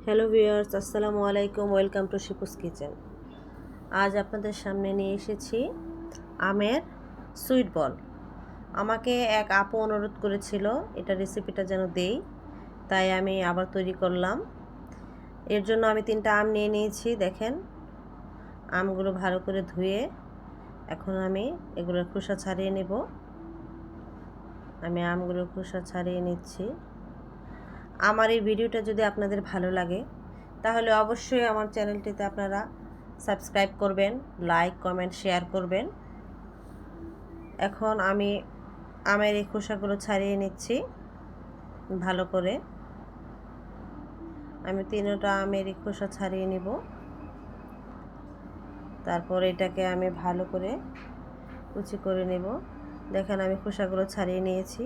Hello viewers, আসসালামু আলাইকুম। Welcome to Shipu's kitchen. আজ আপনাদের সামনে নিয়ে এসেছি আমের সুইট বল। আমাকে এক আপু অনুরোধ করেছিল এটা রেসিপিটা যেন দেই, তাই আমি আবার তৈরি করলাম। এর জন্য আমি 3টা আম নিয়ে নিয়েছি। দেখেন, আমগুলো ভালো করে ধুয়ে এখন আমি এগুলোর খোসা ছাড়িয়ে নেব। আমি আমগুলোর খোসা ছাড়িয়ে নিচ্ছি। আমার এই ভিডিওটা যদি আপনাদের ভালো লাগে তাহলে অবশ্যই আমার চ্যানেলটিতে আপনারা সাবস্ক্রাইব করবেন, লাইক, কমেন্ট, শেয়ার করবেন। এখন আমি আমের এই খোসাগুলো ছাড়িয়ে নিচ্ছি ভালো করে। আমি 3টা আমের এই খোসা ছাড়িয়ে নিব। তারপর এটাকে আমি ভালো করে কুচি করে নেব। দেখেন, আমি খোসাগুলো ছাড়িয়ে নিয়েছি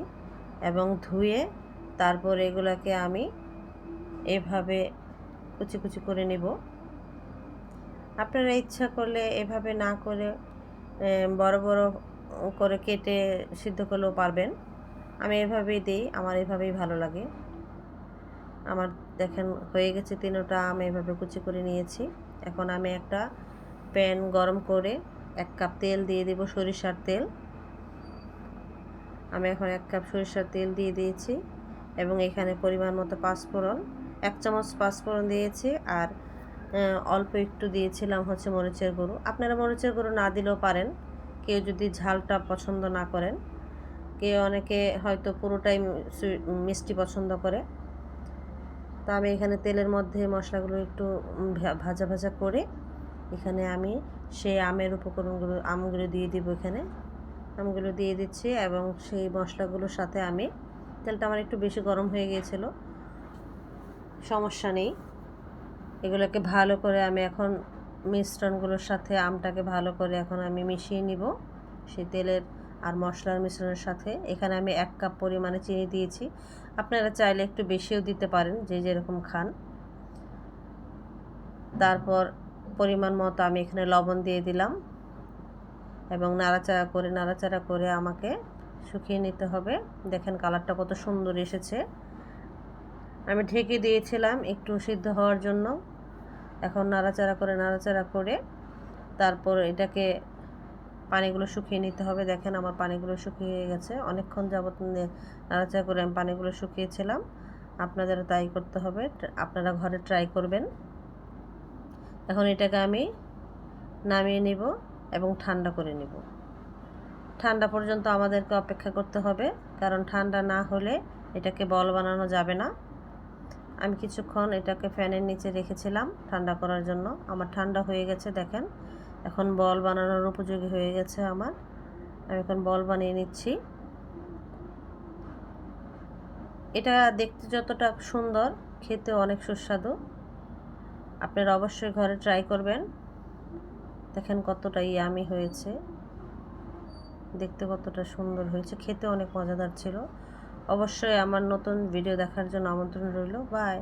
এবং ধুয়ে তারপর এগুলোকে আমি এভাবে কুচি কুচি করে নেব। আপনারা ইচ্ছা করলে এভাবে না করে বড় বড় করে কেটে সিদ্ধ করলেও পারবেন। আমি এভাবেই দিই, আমার এভাবেই ভালো লাগে। আমার দেখেন হয়ে গেছে, 3টা আম এভাবে কুচি করে নিয়েছি। এখন আমি একটা প্যান গরম করে 1 কাপ তেল দিয়ে দেব, সরিষার তেল। আমি এখন 1 কাপ সরিষার তেল দিয়ে দিয়েছি এবং এখানে পরিমাণ মতো পাঁচফোড়ন, 1 চামচ পাঁচফোড়ন দিয়েছি। আর অল্প একটু দিয়েছিলাম হচ্ছে মরিচের গুঁড়ো। আপনারা মরিচের গুঁড়ো না দিলেও পারেন, কেউ যদি ঝালটা পছন্দ না করেন। অনেকে হয়তো পুরোটাই মিষ্টি পছন্দ করে। তো আমি এখানে তেলের মধ্যে মশলাগুলো একটু ভাজা ভাজা করে এখানে আমি সেই আমের উপকরণগুলো, আমগুলো দিয়ে দিব। এখানে আমগুলো দিয়ে দিচ্ছি এবং সেই মশলাগুলোর সাথে আমি, তেলটা আমার একটু বেশি গরম হয়ে গিয়েছিল, সমস্যা নেই। এগুলোকে ভালো করে আমি এখন মিশ্রণগুলোর সাথে আমটাকে ভালো করে এখন আমি মিশিয়ে নিব সেই তেলের আর মশলার মিশ্রণের সাথে। এখানে আমি 1 কাপ পরিমাণে চিনি দিয়েছি। আপনারা চাইলে একটু বেশিও দিতে পারেন, যে যেরকম খান। তারপর পরিমাণ মতো আমি এখানে লবণ দিয়ে দিলাম এবং নাড়াচাড়া করে আমাকে শুকিয়ে নিতে হবে। দেখেন কালারটা কত সুন্দর এসেছে। আমি ঢেকে দিয়েছিলাম একটু সিদ্ধ হওয়ার জন্য। এখন নাড়াচাড়া করে তারপর এটাকে পানিগুলো শুকিয়ে নিতে হবে। দেখেন আমার পানিগুলো শুকিয়ে গেছে। অনেকক্ষণ যাবত নাড়াচাড়া করে আমি পানিগুলো শুকিয়েছিলাম। আপনাদেরও তাই করতে হবে, আপনারা ঘরে ট্রাই করবেন। এখন এটাকে আমি নামিয়ে নিব এবং ঠান্ডা করে নিব। ঠান্ডা পর্যন্ত আমাদেরকে অপেক্ষা করতে হবে, কারণ ঠান্ডা না হলে এটাকে বল বানানো যাবে না। আমি কিছুক্ষণ এটাকে ফ্যানের নিচে রেখেছিলাম ঠান্ডা করার জন্য। আমার ঠান্ডা হয়ে গেছে। দেখেন এখন বল বানানোর উপযোগী হয়ে গেছে আমার। আমি এখন বল বানিয়ে নিচ্ছি। এটা দেখতে যতটা সুন্দর, খেতে অনেক সুস্বাদু। আপনারা অবশ্যই ঘরে ট্রাই করবেন। দেখেন কতটা ইয়ামি হয়েছে, দেখতে কতটা সুন্দর হয়েছে, খেতে অনেক মজাদার ছিল। অবশ্যই আমার নতুন ভিডিও দেখার জন্য আমন্ত্রণ রইল। বাই।